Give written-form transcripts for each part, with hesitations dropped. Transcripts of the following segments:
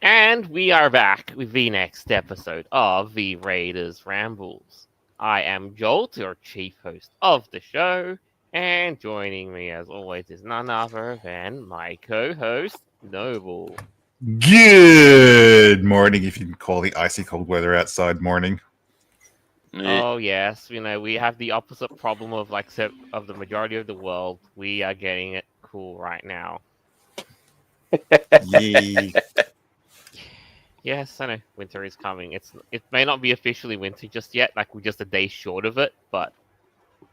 And we are back with the next episode of the Raiders Rambles. I am Jolt, your chief host of the show, and joining me as always is none other than my co-host, Noble. Good morning, if you can call the icy cold weather outside morning. Oh yes, we have the opposite problem of of the majority of the world. We are getting it cool right now. Yay. Yes, I know winter is coming. It may not be officially winter just yet, like we're just a day short of it, but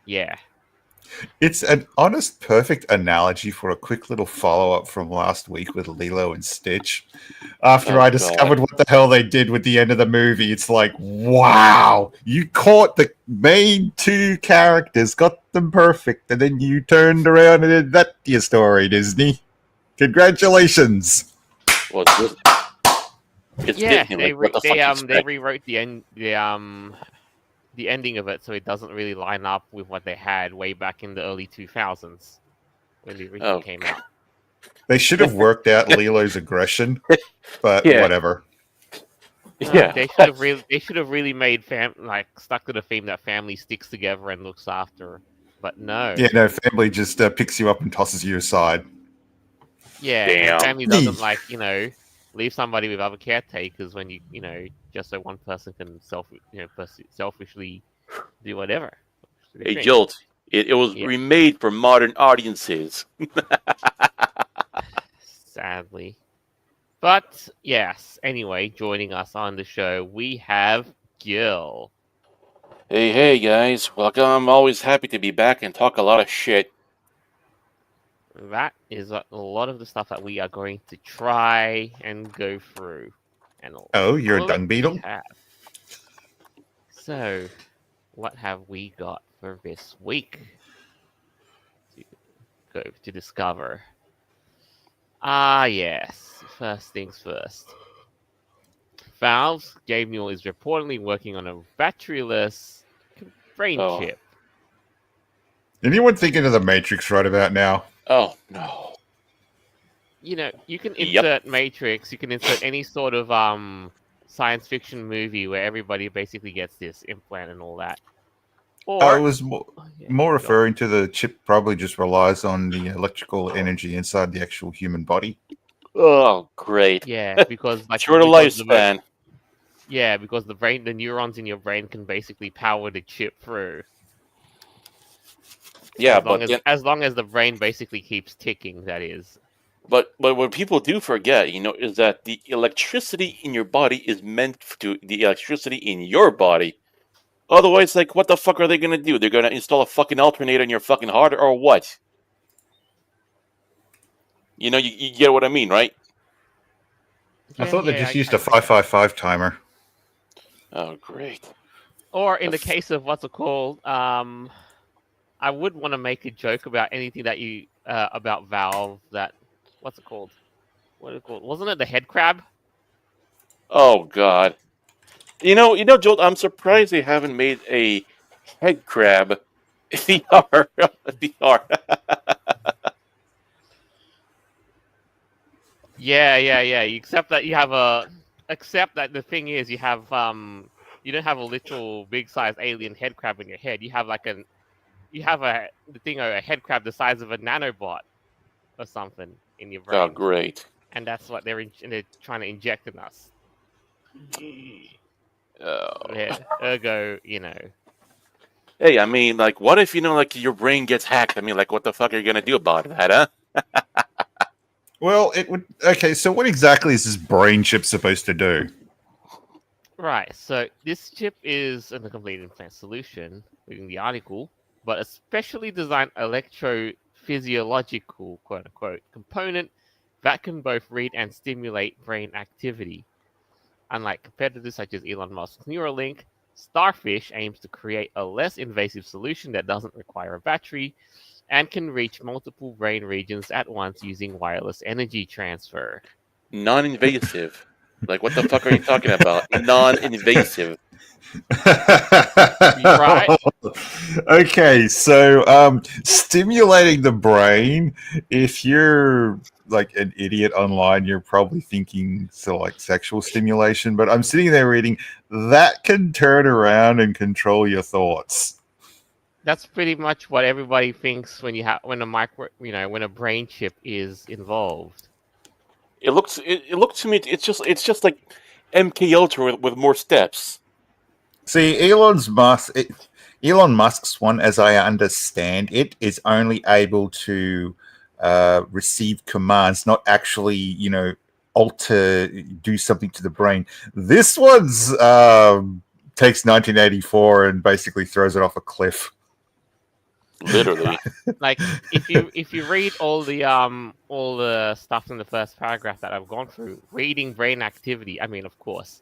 yeah. It's an honest, perfect analogy for a quick little follow-up from last week with Lilo and Stitch. After I discovered what the hell they did with the end of the movie, it's like, wow, you caught the main two characters, got them perfect, and then you turned around and did that to your story, Disney. Congratulations. Well, it's Yeah, Disney. What the fuck they rewrote the ending of it so it doesn't really line up with what they had way back in the early 2000s when the original came out. They should have worked out Lilo's aggression, but whatever. Yeah, they should have really made stuck to the theme that family sticks together and looks after. But no. Yeah, no, family just picks you up and tosses you aside. Yeah, family doesn't leave somebody with other caretakers when just so one person can selfishly do whatever. Hey, Jolt, it was remade for modern audiences. Sadly. But, yes, anyway, joining us on the show, we have Gil. Hey, guys. Welcome. I'm always happy to be back and talk a lot of shit. That is a lot of the stuff that we are going to try and go through. You're a dung beetle? So, what have we got for this week to discover? Yes. First things first. Valve's Gabe Newell is reportedly working on a batteryless brain chip. Anyone thinking of the Matrix right about now? Oh, no. You can insert Matrix, you can insert any sort of science fiction movie where everybody basically gets this implant and all that. I was more referring to the chip probably just relies on the electrical energy inside the actual human body. Oh, great. Yeah, because shorter lifespan. Because the neurons in your brain can basically power the chip through. Yeah, as long as the brain basically keeps ticking, that is. But what people do forget, is that the electricity in your body is meant to the electricity in your body. Otherwise, what the fuck are they gonna do? They're gonna install a fucking alternator in your fucking heart, or what? You get what I mean, right? I thought they just used a 555 timer. Oh, great. Or in the case of what's it called, I would want to make a joke about anything that you about Valve that what's it called? What is it called? Wasn't it the head crab? Oh God. Jolt, I'm surprised they haven't made a head crab VR. Yeah. Except that the thing is you have you don't have a literal big size alien head crab in your head. You have a head crab the size of a nanobot or something in your brain. Oh, great. And that's what they're trying to inject in us. Yeah, ergo, Hey, I mean, what if, your brain gets hacked? I mean, what the fuck are you going to do about that, huh? Well, it would... Okay, so what exactly is this brain chip supposed to do? Right, so this chip is a complete implant solution, reading the article, but a specially designed electrophysiological, quote-unquote, component that can both read and stimulate brain activity. Unlike competitors such as Elon Musk's Neuralink, Starfish aims to create a less invasive solution that doesn't require a battery and can reach multiple brain regions at once using wireless energy transfer. Non-invasive. What the fuck are you talking about? Non-invasive. Right? Okay, so stimulating the brain. If you're like an idiot online, you're probably thinking so like sexual stimulation. But I'm sitting there reading that can turn around and control your thoughts. That's pretty much what everybody thinks when a when a brain chip is involved. It looks to me it's just like MK Ultra with more steps. See, Elon Musk's one, as I understand it, is only able to receive commands, not actually, do something to the brain. This one's takes 1984 and basically throws it off a cliff. Literally. Like if you read all the stuff in the first paragraph that I've gone through, reading brain activity. I mean, of course,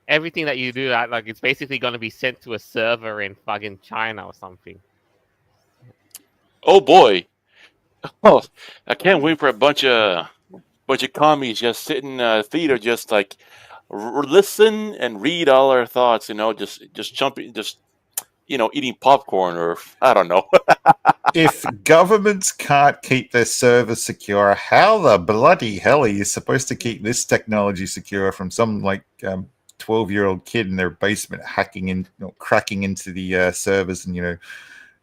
everything that you do that like it's basically going to be sent to a server in fucking China or something. Oh boy. Oh, I can't wait for a bunch of commies just sit in theater, just like listen and read all our thoughts. Just jumping, just eating popcorn or I don't know. If governments can't keep their servers secure, how the bloody hell are you supposed to keep this technology secure from some 12-year-old kid in their basement hacking in, cracking into the servers and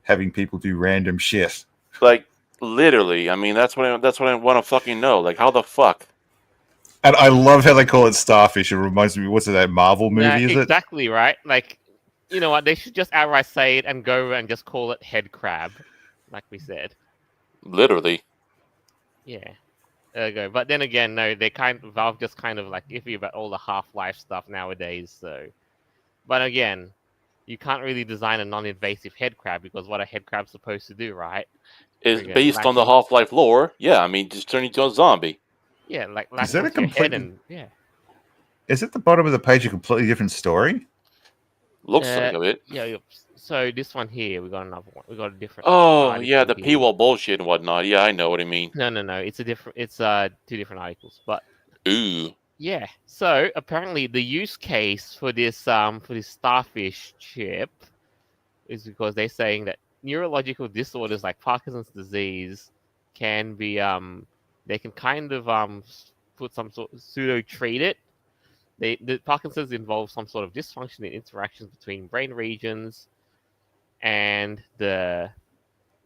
having people do random shit? Like literally, I mean that's what I want to fucking know. Like how the fuck? And I love how they call it starfish. It reminds me, what's it, that Marvel movie? Yeah, Is it? exactly right. Like, you know what? They should just outright say it and go and just call it head crab, like we said. Literally. Yeah. There you go. But then again, no, Valve just kind of like iffy about all the Half-Life stuff nowadays. So, but again, you can't really design a non-invasive head crab because what a head crab's supposed to do, right? Is Friggin' based on the latch on- Half-Life lore. Yeah, I mean just turn into a zombie. Yeah, like Is latch that a onto your head completely? and yeah. Is at the bottom of the page a completely different story? Looks like a bit. Yeah. So this one here, we got another one. We got a different. Oh yeah, the article here. paywall bullshit and whatnot. Yeah, I know what I mean. No. It's two different articles, but Ooh. yeah. So apparently, the use case for this starfish chip is because they're saying that neurological disorders like Parkinson's disease can be they can kind of put some sort of pseudo treat it. The Parkinson's involves some sort of dysfunction in interactions between brain regions and the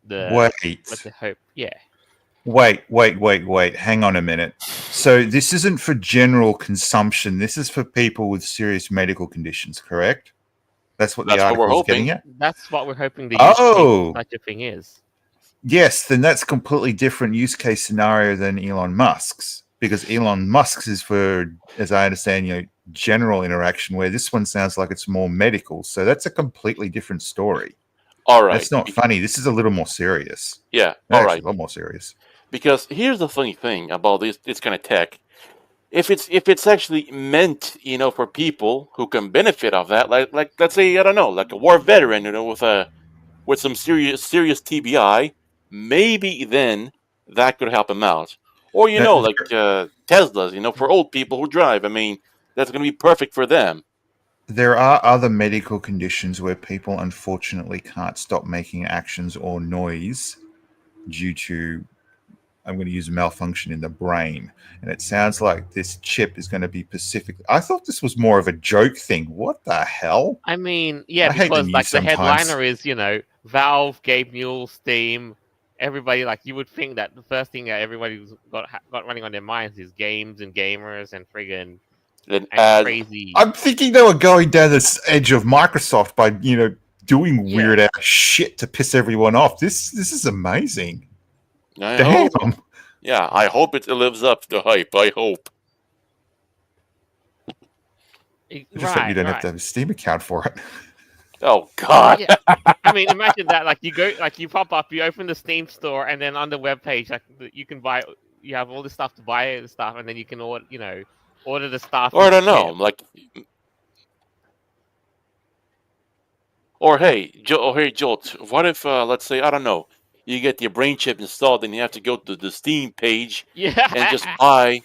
what the hope. Yeah. Wait. Hang on a minute. So this isn't for general consumption. This is for people with serious medical conditions, correct? That's what the That's what we're article's getting hoping. at? That's what we're hoping the use case of such a thing is. Yes, then that's a completely different use case scenario than Elon Musk's, because Elon Musk's is for, as I understand, general interaction, where this one sounds like it's more medical. So that's a completely different story. All right. That's not funny. This is a little more serious. Yeah. All Actually, right. a lot more serious. Because here's the funny thing about this kind of tech. If it's actually meant, for people who can benefit off that, like let's say I don't know, like a war veteran, with some serious TBI, maybe then that could help him out. Or like Teslas, for old people who drive. I mean, that's going to be perfect for them. There are other medical conditions where people unfortunately can't stop making actions or noise due to, I'm going to use a malfunction in the brain. And it sounds like this chip is going to be specific. I thought this was more of a joke thing. What the hell? I mean, yeah, I hate the because news like the sometimes. headliner is, Valve, Gabe Newell, Steam, everybody. Like you would think that the first thing that everybody's got running on their minds is games and gamers and friggin' and crazy. I'm thinking they were going down this edge of Microsoft by, doing weird ass shit to piss everyone off. This is amazing. Damn. Yeah, I hope it lives up to the hype. I hope. Just that you don't have to have a Steam account for it. Oh God! Yeah. I mean, imagine that. Like you go, like you pop up, you open the Steam store, and then on the webpage, like you can buy. You have all this stuff to buy the stuff, and then you can order, order the stuff. Or I don't know, like. Or hey, Jolt. What if, let's say, I don't know, you get your brain chip installed, and you have to go to the Steam page, and just buy,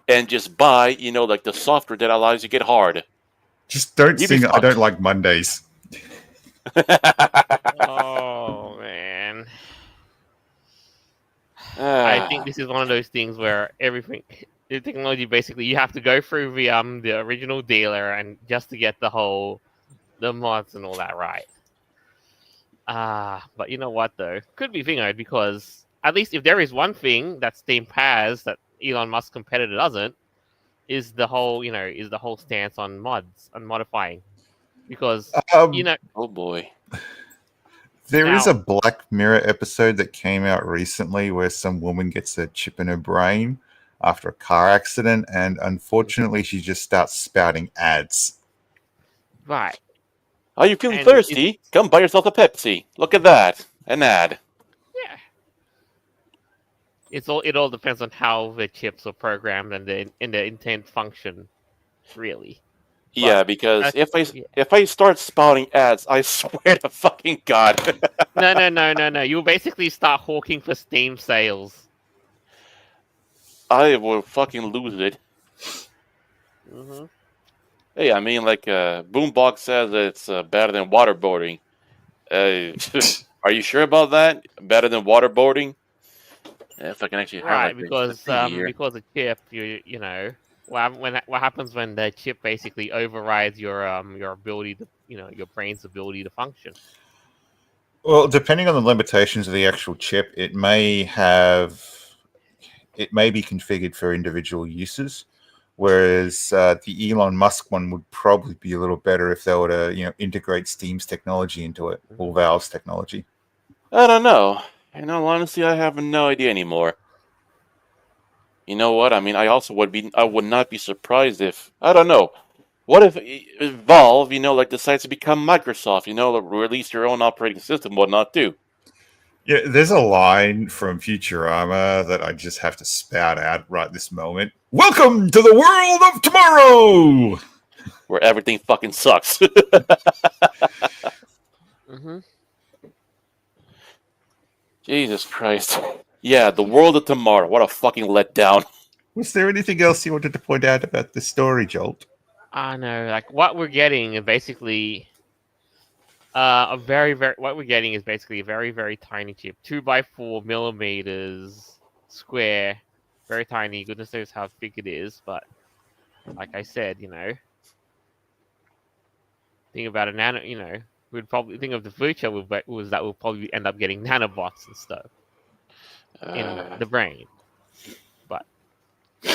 like the software that allows you to get hard. Just don't You'd be sing I don't fucked. like Mondays. Oh man. I think this is one of those things where everything, the technology, basically, you have to go through the original dealer and just to get the mods and all that right. But you know what though? Could be Vingo, because at least if there is one thing that Steam has that Elon Musk's competitor doesn't, is the whole stance on mods and modifying. Because Um, Oh boy. there is now, a Black Mirror episode that came out recently where some woman gets a chip in her brain after a car accident, and unfortunately, she just starts spouting ads. right, Are you feeling and it's thirsty? Come buy yourself a Pepsi. Look at that. An ad. yeah, it all depends on how the chips are programmed and the intent function, really. But Yeah, because that's yeah. if I start spouting ads, I swear to fucking God, No. You'll basically start hawking for Steam sales. I will fucking lose it. Hmm. Hey, I mean, like, Boombox says it's better than waterboarding. Are you sure about that? Better than waterboarding? If I can actually have Right, like the thing here. because the chip, what happens when the chip basically overrides your ability to your brain's ability to function. Well, depending on the limitations of the actual chip, it may be configured for individual uses. Whereas the Elon Musk one would probably be a little better if they were to, integrate Steam's technology into it, or Hmm. Valve's technology. I don't know. In all honesty, I have no idea anymore. You know what? I mean, I would not be surprised if, I don't know. What if Valve, like decides to become Microsoft, like, release your own operating system, whatnot too, Yeah, there's a line from Futurama that I just have to spout out right this moment. Welcome to the world of tomorrow! where everything fucking sucks. Hmm. Jesus Christ. Yeah, the world of tomorrow. What a fucking letdown. Was there anything else you wanted to point out about this story, Jolt? I know, like what we're getting is basically a very what we're getting is basically a very tiny chip, 2 by 4 millimeters square, very tiny. Goodness knows how big it is, but like I said, think about a nano. We'd probably think of the future was that we'll probably end up getting nanobots and stuff in Uh, the brain. But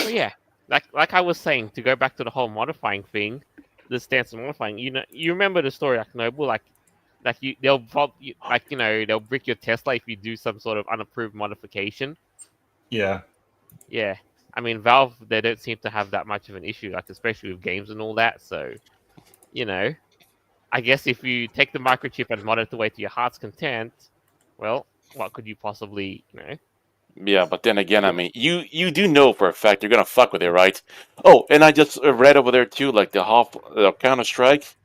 yeah, like I was saying, to go back to the whole modifying thing, the stance of modifying. You remember the story, like Noble, they'll probably they'll brick your Tesla if you do some sort of unapproved modification. Yeah. Yeah, I mean Valve, they don't seem to have that much of an issue, like especially with games and all that. So you know, I guess if you take the microchip and mod it away to your heart's content, well, what could you possibly, yeah, but then again, I do? mean, you do know for a fact you're gonna fuck with it, right? Oh, and I just read over there too, like the Counter Strike.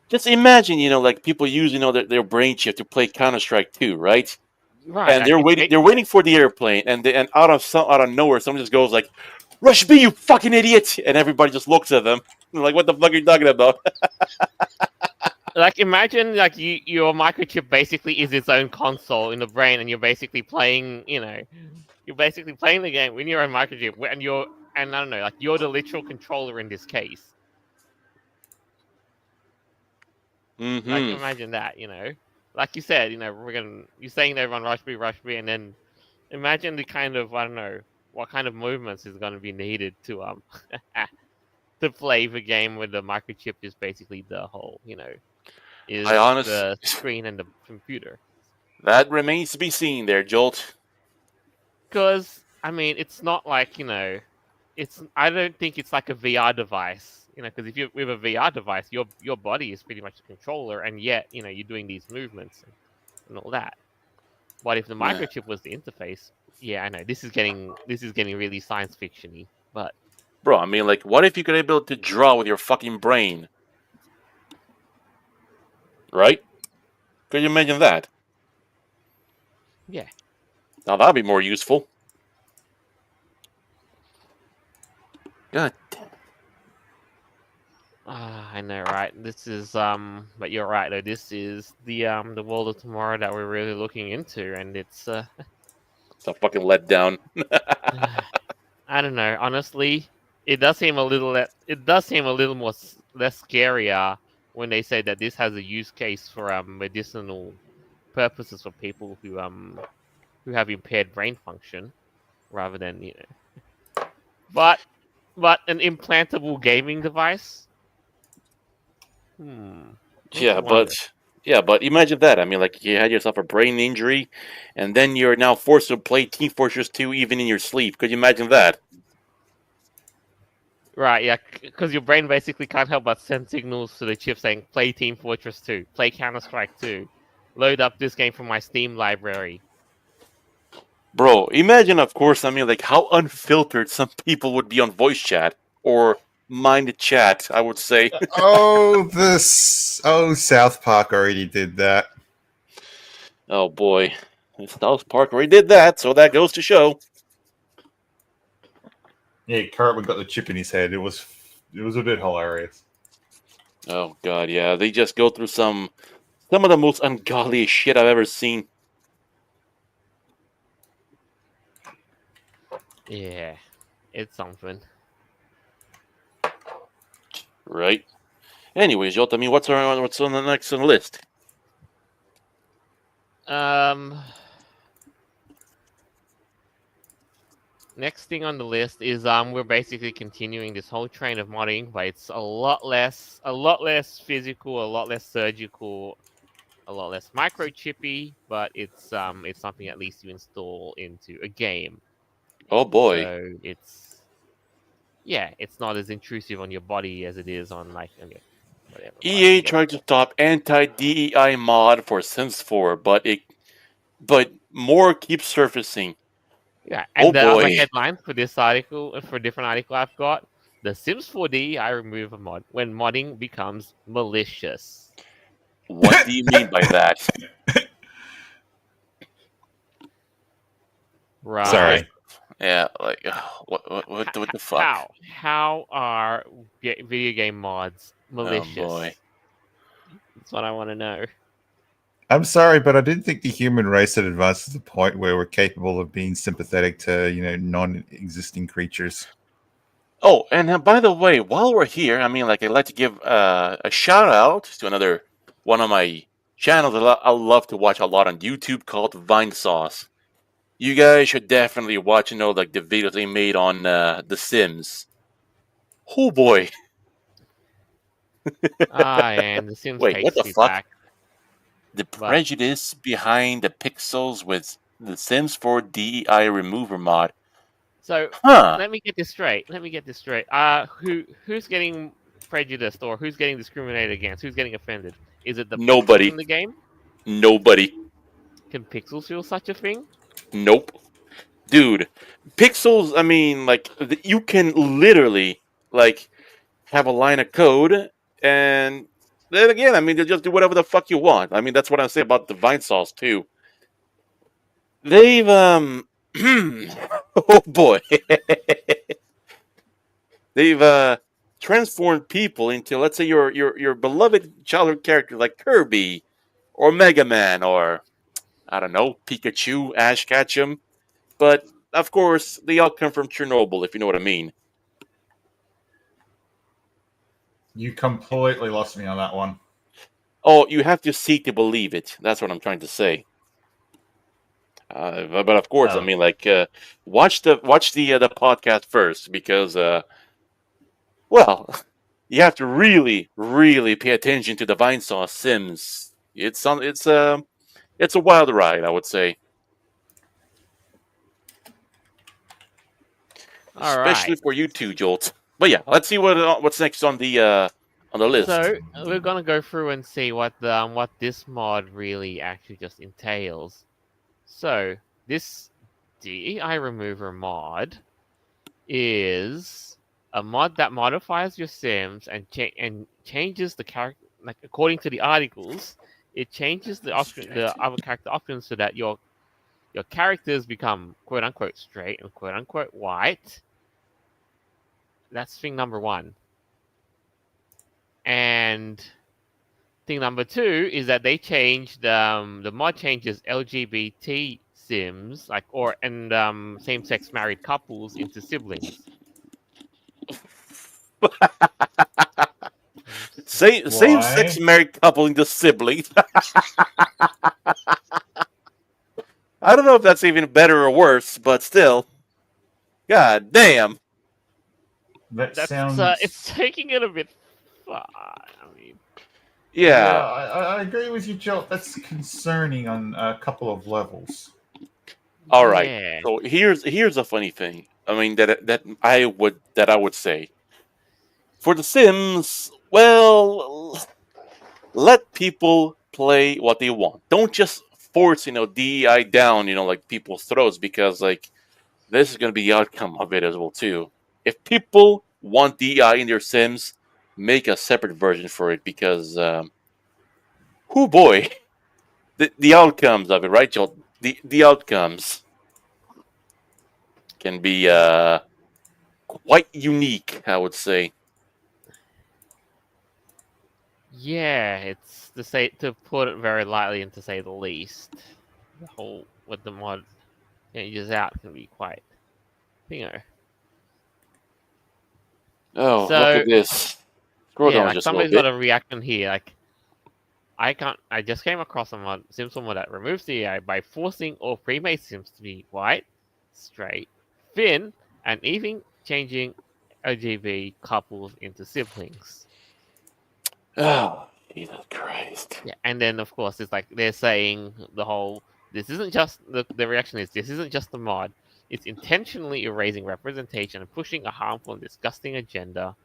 Just imagine, like people use, their brain chip to play Counter Strike 2, right? Right, And like it's they're waiting for the airplane, and out of nowhere, someone just goes like, "Rush B, you fucking idiot!" And everybody just looks at them like, "What the fuck are you talking about?" like imagine like your microchip basically is its own console in the brain, and you're basically playing, you're basically playing the game with your own microchip, and I don't know, like you're the literal controller in this case. Like Mm-hmm. imagine that, like you said, you're saying to everyone rush me, and then imagine the kind of, I don't know, what kind of movements is going to be needed to to play the game with the microchip is basically the whole, I is honest, the screen and the computer. that remains to be seen there, Jolt. Because I mean, it's not like I don't think it's like a VR device, because if you're with a VR device, your body is pretty much a controller, and yet you're doing these movements and all that. But if the Yeah. microchip was the interface, yeah, I know this is getting really science fictiony, but Bro, I mean, like, what if you could able to draw with your fucking brain, right? Could you imagine that? yeah, Now that'd be more useful. God. I know, right? This is but you're right though. This is the world of tomorrow that we're really looking into, and it's It's a fucking letdown. I don't know. Honestly, it does seem a little it does seem a little more less scarier when they say that this has a use case for medicinal purposes for people who have impaired brain function rather than but an implantable gaming device. Makes Yeah, you but wonder. imagine that. I mean, like you had yourself a brain injury, and then you're now forced to play Team Fortress 2 even in your sleep. Could you imagine that? Right, yeah, because your brain basically can't help but send signals to the chip saying, play Team Fortress 2, play Counter-Strike 2, load up this game from my Steam library. Bro, imagine, of course, I mean, like how unfiltered some people would be on voice chat or mind chat, I would say. South Park already did that. Oh boy. South Park already did that, so that goes to show. Yeah, Cartman got the chip in his head. It was a bit hilarious. Oh god, yeah. They just go through some of the most ungodly shit I've ever seen. Yeah, it's something. Right? Anyways, Jot, I mean, what's on the next on the list? Um, Next thing on the list is we're basically continuing this whole train of modding, but it's a lot less physical, a lot less surgical, a lot less microchippy, but it's something at least you install into a game. Oh boy. So it's not as intrusive on your body as it is on whatever. But EA you get the tried to point. stop anti-DEI mod for Sims 4, but more keeps surfacing. Yeah, Oh and the other boy. headline for this article, for a different article I've got, The Sims 4D I remove a mod when modding becomes malicious. What do you mean by that? Right? Sorry. Yeah, like what the fuck? How are video game mods Oh boy. malicious? That's what I want to know. I'm sorry, but I didn't think the human race had advanced to the point where we're capable of being sympathetic to, non-existing creatures. Oh, and by the way, while we're here, I mean, like, I'd like to give a shout out to another one of my channels that I love to watch a lot on YouTube called Vine Sauce. You guys should definitely watch, like the videos they made on The Sims. Oh boy! And The Sims Wait, what takes the me fuck? back, The but prejudice behind the pixels with The Sims 4 DEI remover mod. so Huh? let me get this straight. Who's getting prejudiced or who's getting discriminated against? Who's getting offended? Is it the pixels Nobody. in the game? Nobody. Can pixels feel such a thing? Nope. Dude, pixels, I mean, like, you can literally, like, have a line of code, and then again, I mean, you just do whatever the fuck you want. I mean, that's what I say about the Vine Sauce, too. They've, oh boy. They've, transformed people into, let's say, your beloved childhood character like Kirby, or Mega Man, or, I don't know, Pikachu, Ash Ketchum. But, of course, they all come from Chernobyl, if you know what I mean. You completely lost me on that one. Oh, you have to see to believe it. That's what I'm trying to say. But of course, I Oh. mean, like, watch the podcast first because, well, you have to really, really pay attention to the Vine Sauce Sims. It's a wild ride, I would say, All especially right. for you too, Jolt. But yeah, let's see what's next on the list. So we're gonna go through and see what this mod really actually just entails. So this DEI remover mod is a mod that modifies your Sims and changes the character. Like according to the articles, it changes the other character options so that your characters become quote unquote straight and quote unquote white. That's thing number one. And thing number 2 is that they changed the mod changes LGBT sims and same-sex married couples into siblings. Same sex Why? married couple into siblings. I don't know if that's even better or worse, but still. God damn. That That's it's sounds. taking it a bit far. I mean, Yeah, Yeah. I agree with you, Joe. That's concerning on a couple of levels. All right. yeah, So here's a funny thing. I mean that I would say for The Sims. Well, let people play what they want. Don't just force DEI down like people's throats because like this is going to be the outcome of it as well too. If people want DEI in their Sims, make a separate version for it because who boy, the outcomes of it, right, Joel? The outcomes can be quite unique, I would say. yeah, it's to put it very lightly and to say the least. The whole with the mod changes out can be quite, you know. Oh, look So at this. Scroll yeah, down like just a little somebody's got bit. a reaction here. Like I can't. I just came across a mod, Simpson mod that removes the AI by forcing all pre-made Sims to be white, straight, thin, and even changing LGBT couples into siblings. Oh, Jesus Christ. Yeah, and then of course it's like they're saying the whole. This isn't just the reaction is this isn't just a mod. It's intentionally erasing representation and pushing a harmful and disgusting agenda.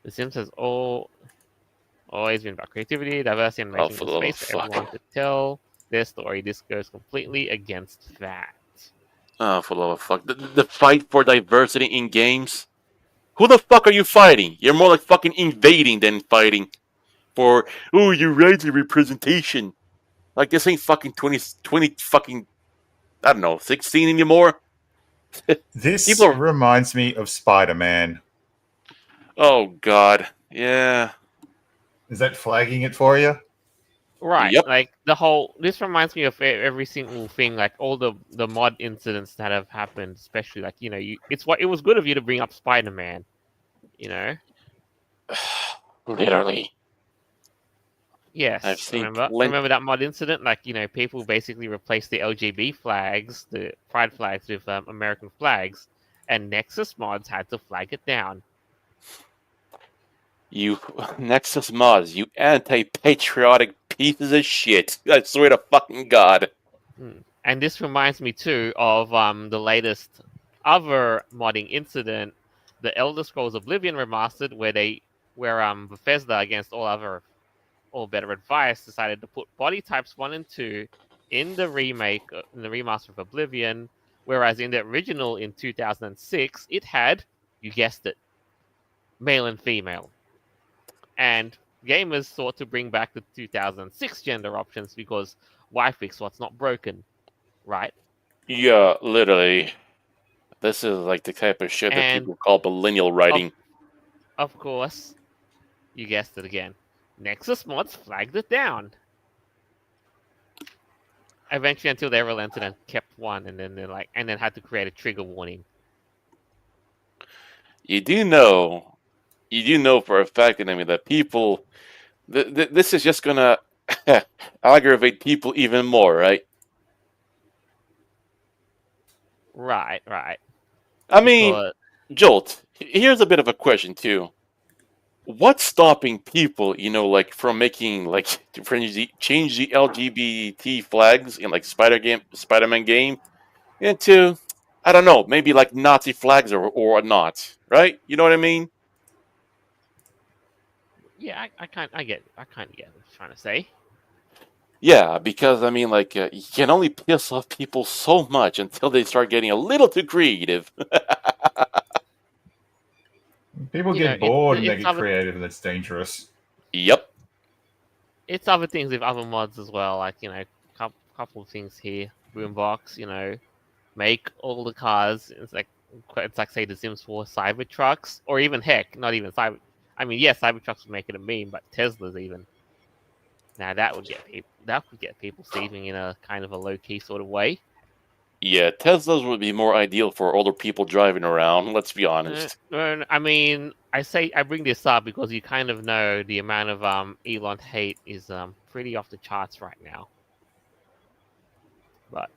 The Sims has always been about creativity, diversity, and Oh, making for a the love of space for fuck. everyone to tell their story. This goes completely against that. Oh, for the love of fuck. The fight for diversity in games? Who the fuck are you fighting? You're more like fucking invading than fighting for, oh, you're right to representation. Like, this ain't fucking 20 fucking, I don't know, 16 anymore? People This are, reminds me of Spider-Man. oh, God. Yeah. Is that flagging it for you? Right, Yep. like the whole. This reminds me of every single thing, like all the mod incidents that have happened, especially like it's what it was good of you to bring up Spider-Man. You know, Literally. I've yes, seen plenty. remember that mod incident? Like people basically replaced the LGB flags, the pride flags, with American flags, and Nexus mods had to flag it down. You Nexus mods, you anti-patriotic pieces of shit. I swear to fucking God. And this reminds me too of the latest other modding incident, the Elder Scrolls Oblivion remastered, where Bethesda, against all better advice, decided to put body types 1 and 2 in the in the remaster of Oblivion, whereas in the original in 2006 it had, you guessed it, male and female. And gamers sought to bring back the 2006 gender options because why fix what's not broken, right? Yeah, literally. This is like the type of shit that And people call millennial of writing. of course, you guessed it again. Nexus mods flagged it down. Eventually, until they relented and kept one, and then and then had to create a trigger warning. You do know, you do know for a fact that that people, this is just gonna aggravate people even more, right? Right, right. I mean, Because Jolt, here's a bit of a question too. What's stopping people, like from making like change the LGBT flags in like Spider-Man game into, I don't know, maybe like Nazi flags or not, right? You know what I mean? yeah, I kind of get what you're trying to say. Yeah, because I mean, like you can only piss off people so much until they start getting a little too creative. People get It's bored and they it's get other creative, and that's dangerous. Yep. it's other things with other mods as well. Like couple of things here. Boombox, make all the cars. It's like say the Sims 4 Cyber trucks, or even heck, not even Cyber. I mean, yes, Cybertrucks would make it a meme, but Teslas even. Now that would get people. That would get people saving in a kind of a low key sort of way. Yeah, Teslas would be more ideal for older people driving around. Let's be honest. I mean, I bring this up because you kind of know the amount of Elon hate is pretty off the charts right now. But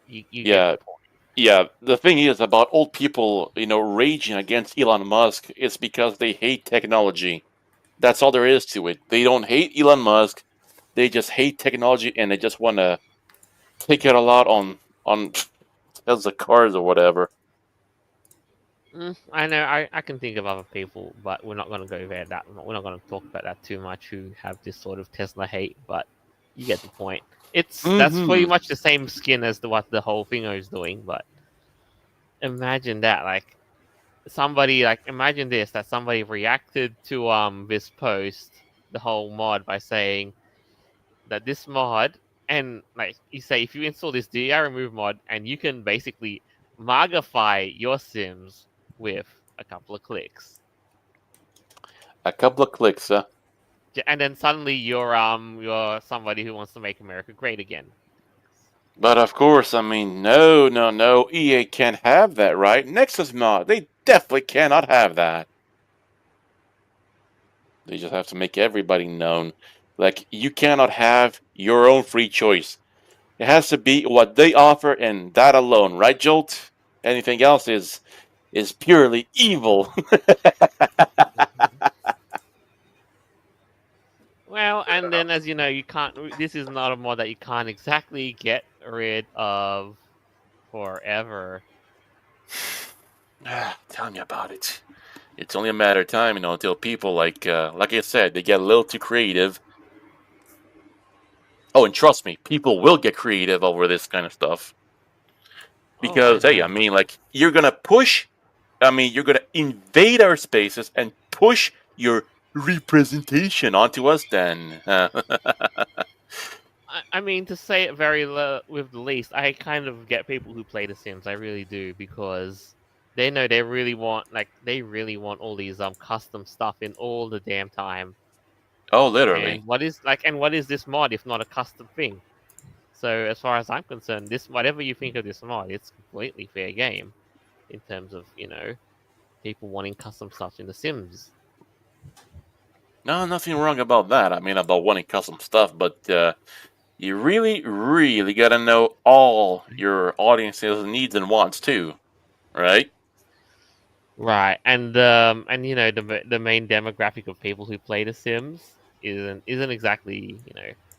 you get Yeah, the point. yeah. The thing is about old people, raging against Elon Musk. It's because they hate technology. That's all there is to it. They don't hate Elon Musk. They just hate technology, and they just want to take it a lot on Tesla cars or whatever. I know. I can think of other people, but we're not going to go there. We're not going to talk about that too much. Who have this sort of Tesla hate, but you get the point. That's pretty Mm-hmm. much the same skin as what the whole thing is doing. But imagine that, like somebody, like imagine this, that somebody reacted to this post, the whole mod, by saying that this mod, and like you say, if you install this DI remove mod, and you can basically magify your Sims with a couple of clicks. A couple of clicks, And then suddenly you're somebody who wants to make America great again. But of course, I mean, no. EA can't have that, right? Nexus mod, they definitely cannot have that. They just have to make everybody known. Like, you cannot have your own free choice. It has to be what they offer and that alone, right, Jolt? Anything else is purely evil. Well, and then as you know, you can't. This is not a mod that you can't exactly get rid of forever. Tell me about it. It's only a matter of time, until people like I said, they get a little too creative. Oh, and trust me, people will get creative over this kind of stuff. Oh, I Because hey, I know. mean, like you're gonna push. I mean, you're gonna invade our spaces and push your representation onto us. Then, I mean, to say it very with the least, I kind of get people who play The Sims. I really do, because they know they really want all these custom stuff in all the damn time. oh, literally. And what is this mod if not a custom thing? So as far as I'm concerned, this whatever you think of this mod, it's completely fair game in terms of people wanting custom stuff in The Sims. No, nothing wrong about that. I mean, about wanting custom stuff, but you really, really gotta know all your audience's needs and wants too, right? Right, and the main demographic of people who play The Sims isn't exactly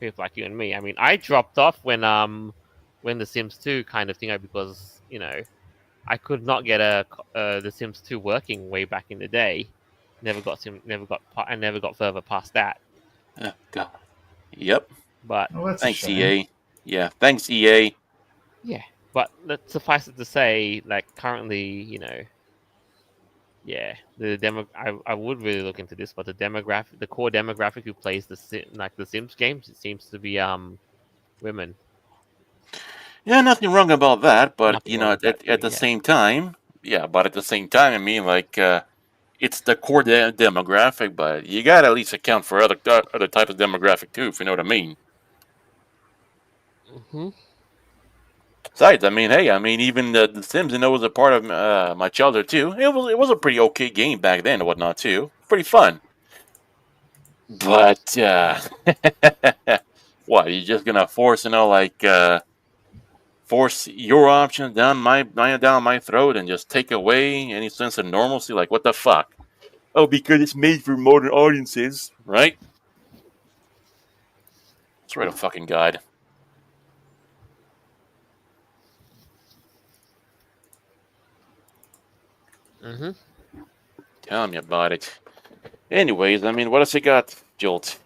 people like you and me. I mean, I dropped off when The Sims 2 kind of thing because I could not get The Sims 2 working way back in the day. I never got further past that. God. Yep. But Oh, that's a Thanks, shame. EA. Yeah, thanks, EA. yeah, but suffice it to say, like currently, yeah, the demo. I would really look into this, but the core demographic who plays the Sims games, it seems to be women. Yeah, nothing wrong about that, but Nothing wrong with that too. at the Yeah. same time, yeah, but at the same time, I mean, like, it's the core demographic, but you gotta at least account for other types of demographic too, if you know what I mean. Hmm. Besides, I mean, hey, I mean, even the Sims, was a part of my childhood too. It was a pretty okay game back then and whatnot too. Pretty fun. But what? You're just gonna force, force your options down my throat and just take away any sense of normalcy? Like, what the fuck? Oh, because it's made for modern audiences, right? Swear to fucking God. Hmm. Tell me about it. Anyways, I mean, what else you got, Jolt?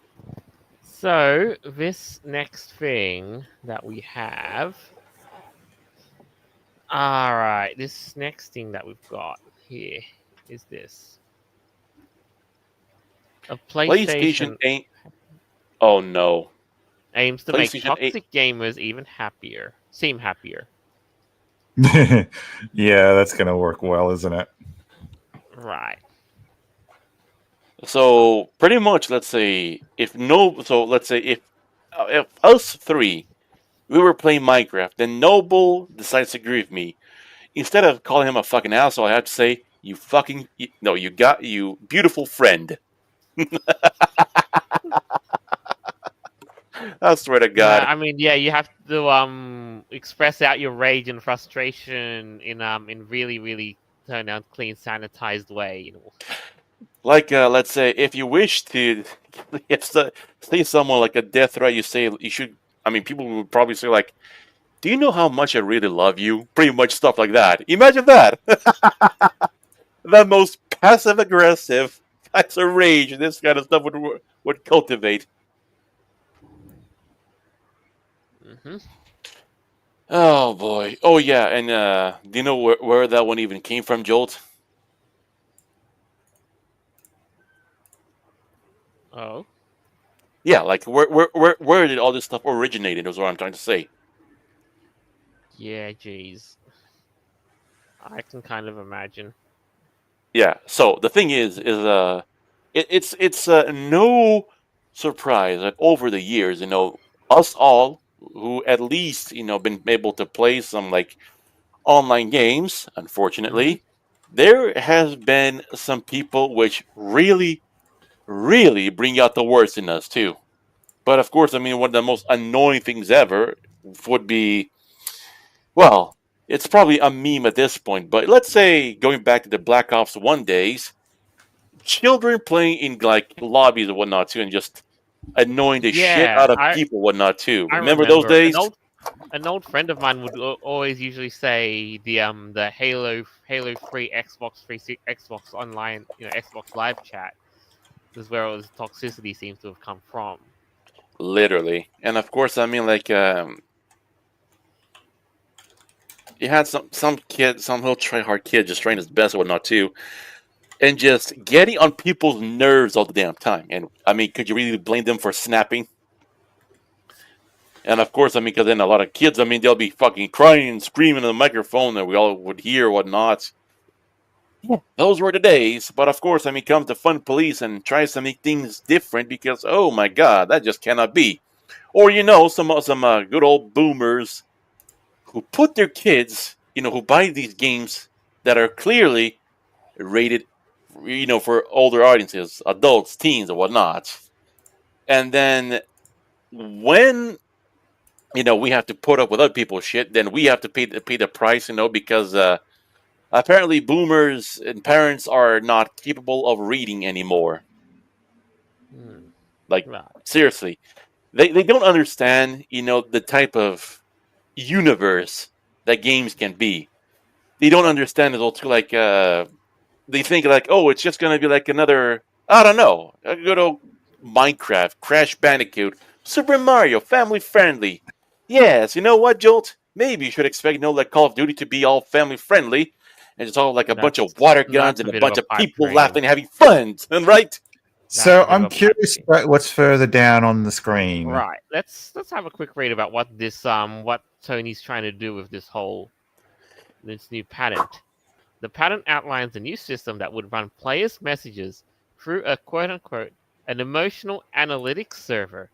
So this next thing that we have. All right, this next thing that we've got here is this. A PlayStation PlayStation ain't. Oh no. aims to make PlayStation 8. toxic gamers seem happier. Yeah, that's gonna work well, isn't it? Right. So pretty much, let's say if us three we were playing Minecraft, then Noble decides to agree with me. Instead of calling him a fucking asshole, I have to say, no, you got you beautiful friend. I swear to God. I mean, yeah, you have to express out your rage and frustration in really, really turned out clean, sanitized way. Like, let's say, if you wish to, if say someone like a death threat, you say you should. I mean, people would probably say like, "Do you know how much I really love you?" Pretty much stuff like that. Imagine that. The most passive aggressive types of rage this kind of stuff would cultivate. Hmm. Oh boy. Oh yeah, and do you know where that one even came from, Jolt? Oh, Yeah, like where did all this stuff originate? Is what I'm trying to say. yeah, geez, I can kind of imagine. Yeah. So the thing is it's no surprise that over the years, us all who at least been able to play some like online games, Hmm. unfortunately, there has been some people which really, really bring out the worst in us too. But of course, I mean, one of the most annoying things ever would be, well, it's probably a meme at this point, but let's say going back to the Black Ops 1 days, children playing in like lobbies and whatnot too, and just annoying the shit Yeah, out of I people whatnot too. I Remember those remember days? an old friend of mine would always usually say the Halo free Xbox Online Xbox Live chat is where all this toxicity seems to have come from. Literally. And of course, I mean, like, you had some kid, some little try hard kid just trying his best and whatnot too, and just getting on people's nerves all the damn time. And I mean, could you really blame them for snapping? And of course, I mean, because then a lot of kids, I mean, they'll be fucking crying and screaming in the microphone that we all would hear, whatnot. Those were the days. But of course, I mean, comes the fun police and tries to make things different because, oh my god, that just cannot be. Or some good old boomers who put their kids, who buy these games that are clearly rated, for older audiences, adults, teens, or whatnot. And then when we have to put up with other people's shit, then we have to pay the price, because apparently boomers and parents are not capable of reading anymore. Hmm. Like Right. seriously, they don't understand, the type of universe that games can be. They don't understand it all too. Like they think like, oh, it's just gonna be like another, I don't know, a good old Minecraft, Crash Bandicoot, Super Mario, family friendly. Yes, you know what, Jolt? Maybe you should expect, like Call of Duty to be all family friendly, and it's all like a bunch of water guns That's a and a bit of bunch a of pipe people dream. laughing, and having fun, right? That's a So bit of I'm a pipe curious dream. about what's further down on the screen. Right. Let's have a quick read about what Tony's trying to do with this new patent. The patent outlines a new system that would run players' messages through a quote unquote an emotional analytics server,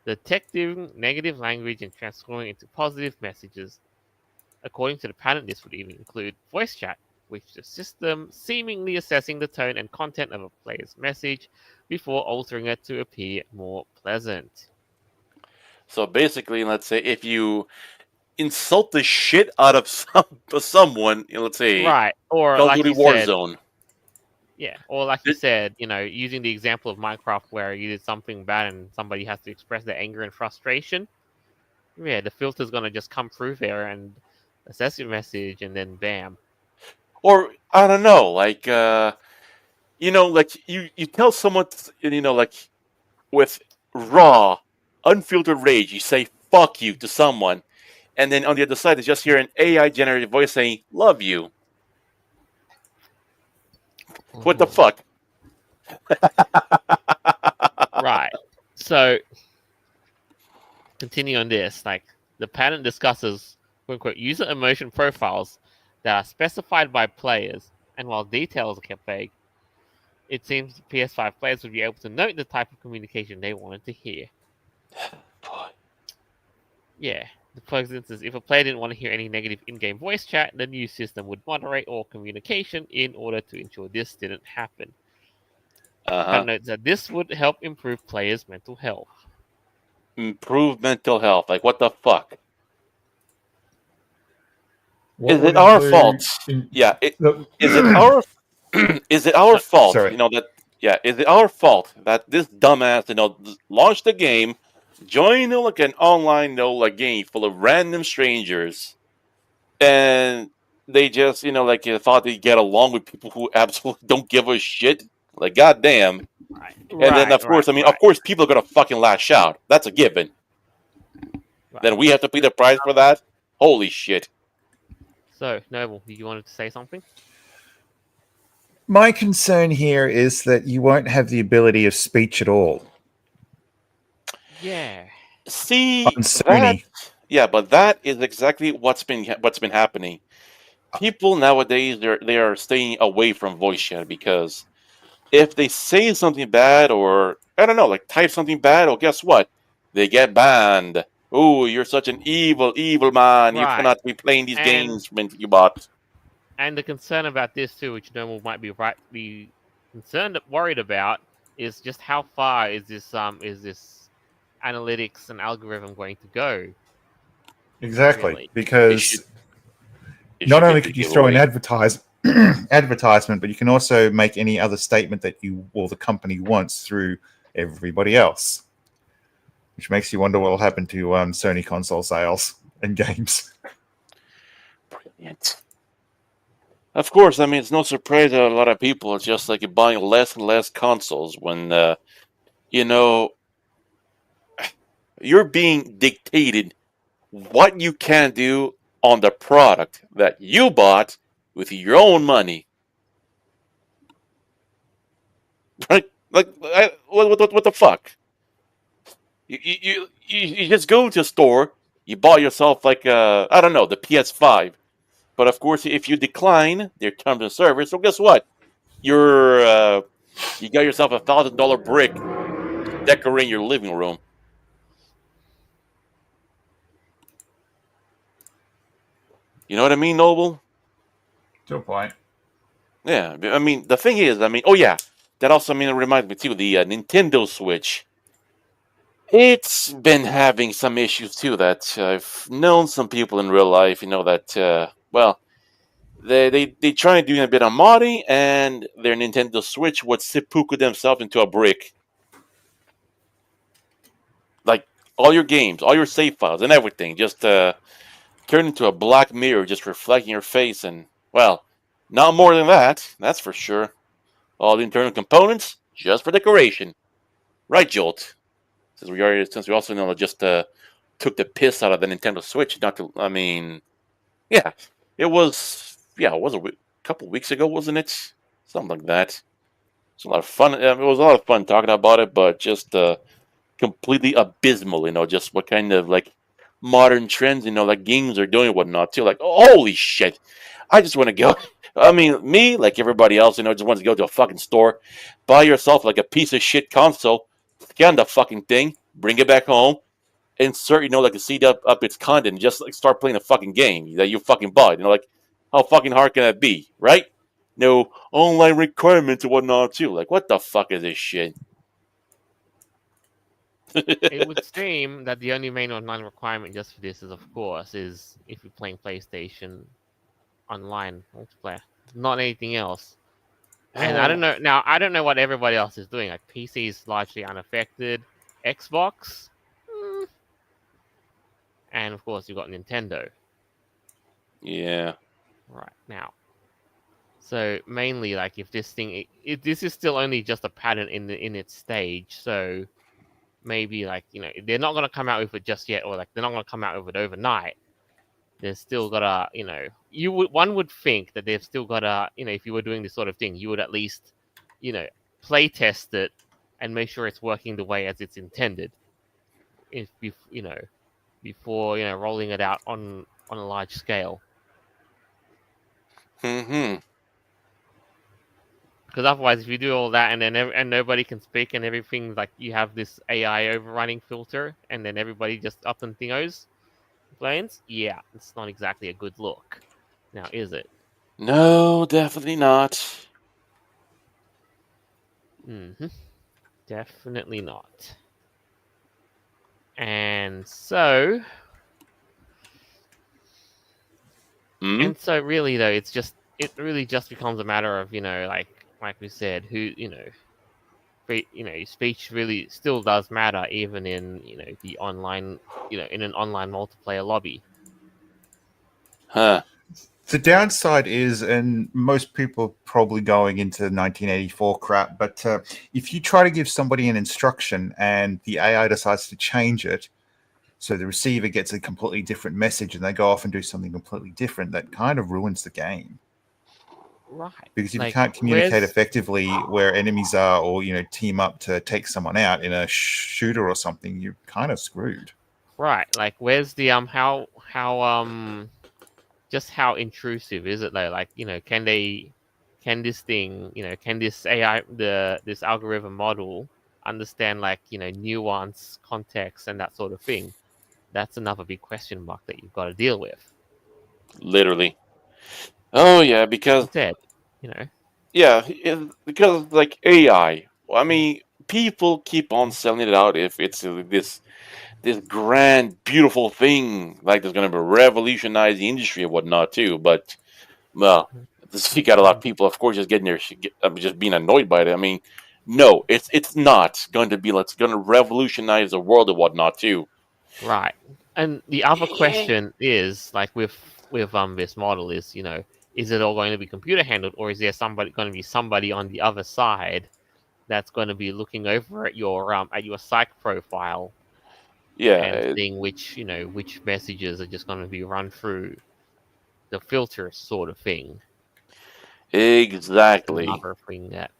detecting negative language and transforming it into positive messages. According to the patent, this would even include voice chat, with the system seemingly assessing the tone and content of a player's message before altering it to appear more pleasant. So basically, let's say if you insult the shit out of someone, let's say Right. Or Call of like Duty you said, Warzone. yeah, or like you said, using the example of Minecraft where you did something bad and somebody has to express their anger and frustration. Yeah, the filter's gonna just come through there and assess your message, and then bam. Or I don't know, like like you tell someone, like with raw, unfiltered rage, you say "fuck you" to someone, and then on the other side, they just hear an AI generated voice saying "love you." What the Mhm. fuck? Right. So continue on this. Like the patent discusses quote unquote user emotion profiles that are specified by players, and while details are kept vague, It seems PS5 players would be able to note the type of communication they wanted to hear. Boy. Yeah. For instance, if a player didn't want to hear any negative in-game voice chat, the new system would moderate all communication in order to ensure this didn't happen. But note that this would help improve players' mental health. Improve mental health. Like, what the fuck? What Is would it our fault? include Yeah. the- Is it our is it our fault? Sorry. Is it our fault that this dumbass, launched the game, joined like an online like game full of random strangers, and they just thought they'd get along with people who absolutely don't give a shit. Like, goddamn. And then of course, of course, people are gonna fucking lash out. That's a given. Right. Then we have to pay the price for that. Holy shit. So, Noble, you wanted to say something? My concern here is that you won't have the ability of speech at all. Yeah. See On Sony. but that is exactly what's been happening. People nowadays they are staying away from voice chat because if they say something bad or I don't know, like type something bad, or guess what? They get banned. Oh, you're such an evil, evil man. You Right. cannot be playing these And- games when you bought. And the concern about this too, which Noble might be worried about, is just how far is this analytics and algorithm going to go? Exactly. Really? Because It not should only get could the you throw an giveaway. advertisement, but you can also make any other statement that you or the company wants through everybody else, which makes you wonder what will happen to Sony console sales and games. Brilliant. Of course, I mean, it's no surprise that a lot of people are just like buying less and less consoles when, you're being dictated what you can do on the product that you bought with your own money. Right? Like, what the fuck? You just go to a store, you buy yourself like, I don't know, the PS5. But of course, if you decline their terms of service, well, guess what? You got yourself $1,000 brick decorating your living room. You know what I mean, Noble? To a point. Yeah, I mean, the thing is, oh yeah, that also reminds me too, the Nintendo Switch. It's been having some issues too. That I've known some people in real life, that well, they try doing a bit of modding, and their Nintendo Switch would seppuku themselves into a brick. Like all your games, all your save files, and everything, just turn into a black mirror, just reflecting your face, and well, not more than that. That's for sure. All the internal components just for decoration, right, Jolt? Since we also just took the piss out of the Nintendo Switch. Not to, yeah, it was a couple weeks ago, wasn't it? Something like that. It's a lot of fun. It was a lot of fun talking about it, but just completely abysmal. Just what kind of like modern trends, like games are doing and whatnot too. Like, holy shit! I just want to go. I mean, me, like everybody else, just wants to go to a fucking store, buy yourself like a piece of shit console, scan the fucking thing, bring it back home, insert, like a CD up its content, and just like start playing a fucking game that you fucking bought. Like, how fucking hard can that be, right? No online requirements and whatnot too. Like, what the fuck is this shit? It would seem that the only main online requirement just for this is, of course, is if you're playing PlayStation online multiplayer, not anything else. And I don't know. Now, I don't know what everybody else is doing. Like, PC is largely unaffected. Xbox, and of course, you've got Nintendo. Yeah. Right now. So mainly, like, if this thing, this is still only just a pattern in its stage. So maybe, like, they're not gonna come out with it just yet, or like they're not gonna come out with it overnight. They've still gotta, one would think that they've still gotta, if you were doing this sort of thing, you would at least, play test it and make sure it's working the way as it's intended. Before rolling it out on a large scale. Hmm. Because otherwise, if you do all that and then and nobody can speak and everything, like you have this AI overrunning filter, and then everybody just up and thingos planes, yeah, it's not exactly a good look. Now, is it? No, definitely not. Mm-hmm. Definitely not. And so, Hmm? really though, it really just becomes a matter of like we said, speech really still does matter even in the online in an online multiplayer lobby. Huh. The downside is, and most people are probably going into 1984 crap, but if you try to give somebody an instruction and the AI decides to change it, so the receiver gets a completely different message and they go off and do something completely different, that kind of ruins the game. Right. Because if you Like, can't communicate effectively where enemies are, or team up to take someone out in a shooter or something, you're kind of screwed. right, like where's the how just how intrusive is it though? Like, can this thing, can this AI, this algorithm model understand like, nuance, context, and that sort of thing? That's another big question mark that you've got to deal with. Literally. Oh yeah, because Instead, you know, because like AI. I mean, people keep on selling it out if it's this grand, beautiful thing like that's going to revolutionize the industry and whatnot too. But well, this you got a lot of people, of course, just getting their just being annoyed by it. I mean, no, it's not going to be. It's going to revolutionize the world and whatnot too. right. And the other question is like with this model is, is it all going to be computer handled, or is there somebody on the other side that's going to be looking over at your psych profile and Yeah, seeing which messages are just going to be run through the filter sort of thing. That's exactly, another thing that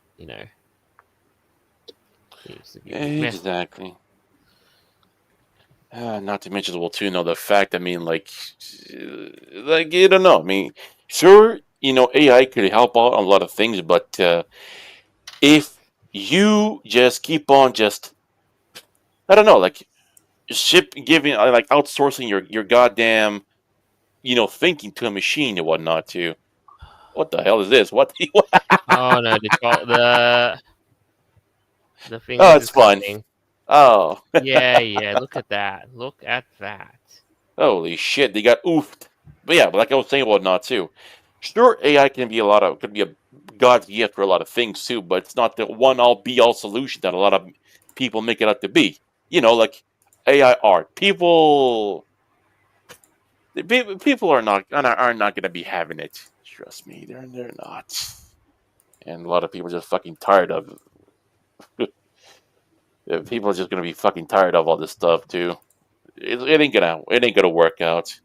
seems to be a bit messy. exactly. Not to mention, well, too, the fact. I mean, like you don't know. I mean, sure, AI could help out on a lot of things, but if you just keep on just, I don't know, like giving, like outsourcing your goddamn, thinking to a machine and whatnot, too. What the hell is this? What? Oh no, the thing Oh, is it's fun. disgusting. Oh, Yeah, look at that. Look at that. holy shit! They got oofed. But yeah, but like I was saying, whatnot too. Sure, AI could be a god's gift for a lot of things too, but it's not the one all be all solution that a lot of people make it out to be. Like AI art. People are not going to be having it. Trust me, they're not. And a lot of people are just fucking tired of it. People are just going to be fucking tired of all this stuff too. It ain't gonna work out.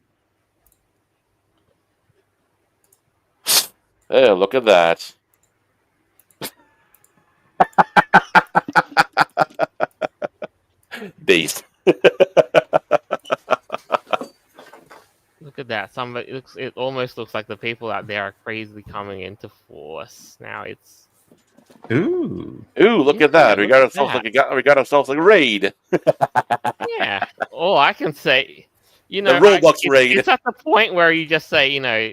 Hey, look at that. Dazed. Look at that. It almost looks like the people out there are crazily coming into force. Now it's Ooh. Ooh, look at yeah, that. We look got at ourselves that. we got ourselves a raid. Yeah. All I can say, The Roblox raid. it's at the point where you just say,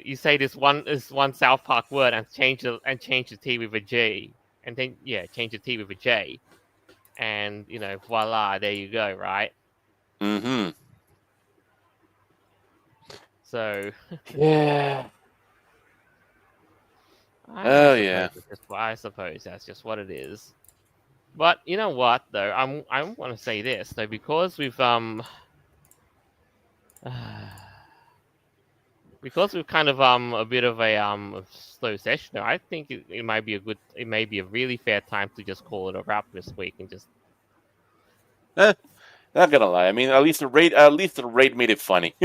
you say this one South Park word and change the T with a G, and then change the T with a J, and voila, there you go, right? Mm-hmm. So Yeah. I Oh suppose yeah. I suppose that's just what it is. But you know what though, I want to say this though, because we've kind of a bit of a slow session though, I think it might be it may be a really fair time to just call it a wrap this week and just Eh, not gonna lie. I mean, at least the raid made it funny.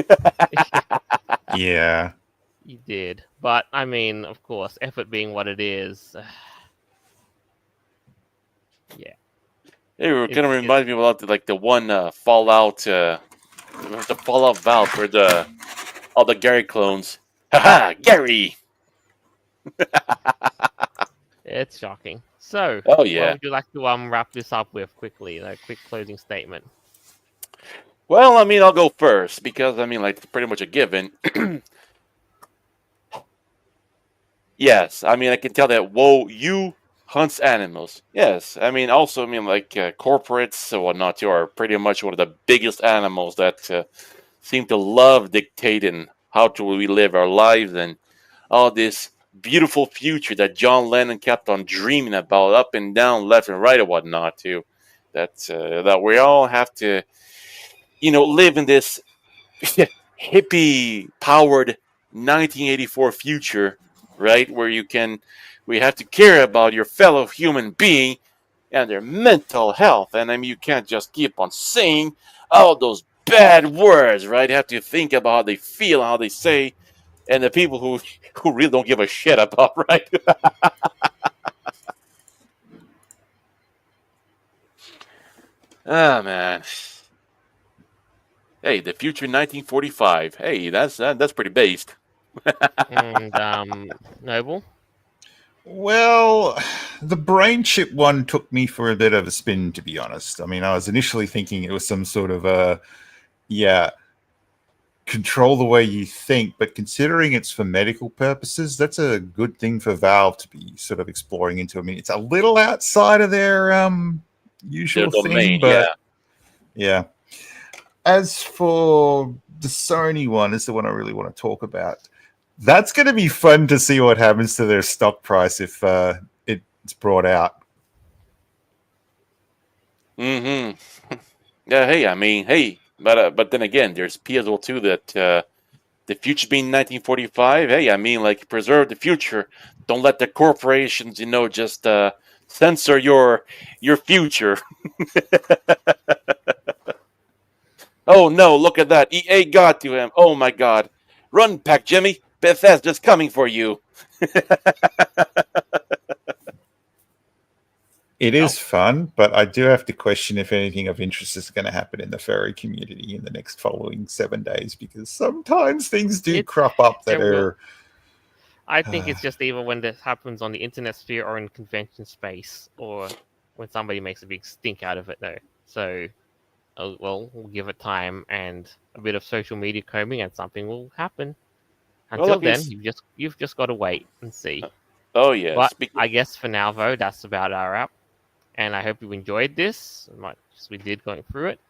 Yeah. you did. But I mean, of course, effort being what it is, yeah, It kind of it reminds me about the one Fallout, the Fallout Valve for all the Gary clones. Haha, Gary. It's shocking. So, Oh what yeah. would you like to wrap this up with quickly? A quick closing statement. Well, I mean, I'll go first because I mean, like, it's pretty much a given. Yes, I mean, I can tell that. Whoa, you hunts animals. Yes, I mean, also, I mean, like corporates and whatnot too are pretty much one of the biggest animals that seem to love dictating how to we live our lives and all this beautiful future that John Lennon kept on dreaming about, up and down, left and right, and whatnot too. That we all have to, live in this hippie powered 1984 future, right? We have to care about your fellow human being and their mental health. And I mean, you can't just keep on saying all those bad words, right? You have to think about how they feel, how they say, and the people who really don't give a shit about, right? Ah, man. Hey, the future 1945. Hey, that's pretty based. And Noble. Well, the brain chip one took me for a bit of a spin, to be honest. I mean, I was initially thinking it was some sort of control the way you think, but considering it's for medical purposes, that's a good thing for Valve to be sort of exploring into. I mean, it's a little outside of their usual Their domain, thing, but yeah. As for the Sony one, is the one I really want to talk about. That's going to be fun to see what happens to their stock price if it's brought out. Mm-hmm. Yeah, hey, I mean, hey, but then again, there's PSL too that the future being 1945. Hey, I mean, like preserve the future. Don't let the corporations, just censor your future. Oh no, look at that! EA got to him. Oh my God, run, Pack Jimmy! Bethesda's coming for you. It is fun, but I do have to question if anything of interest is going to happen in the furry community in the next following 7 days, because sometimes things do crop up that are. I think it's just either when this happens on the internet sphere or in convention space, or when somebody makes a big stink out of it, though. So, we'll give it time and a bit of social media combing, and something will happen. Until then, you've just got to wait and see. Oh yeah. But I guess for now, though, that's about our wrap. And I hope you enjoyed this, as much as we did going through it.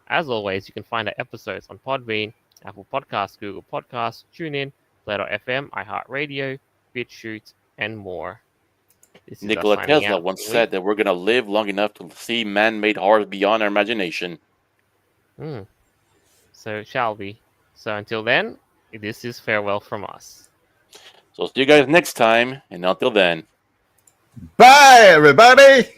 As always, you can find our episodes on Podbean, Apple Podcasts, Google Podcasts, TuneIn, Play.fm, iHeartRadio, BitChute, and more. Nikola Tesla once said that we're going to live long enough to see man-made horrors beyond our imagination. So it shall be. So until then, this is farewell from us. So see you guys next time, and until then. Bye, everybody!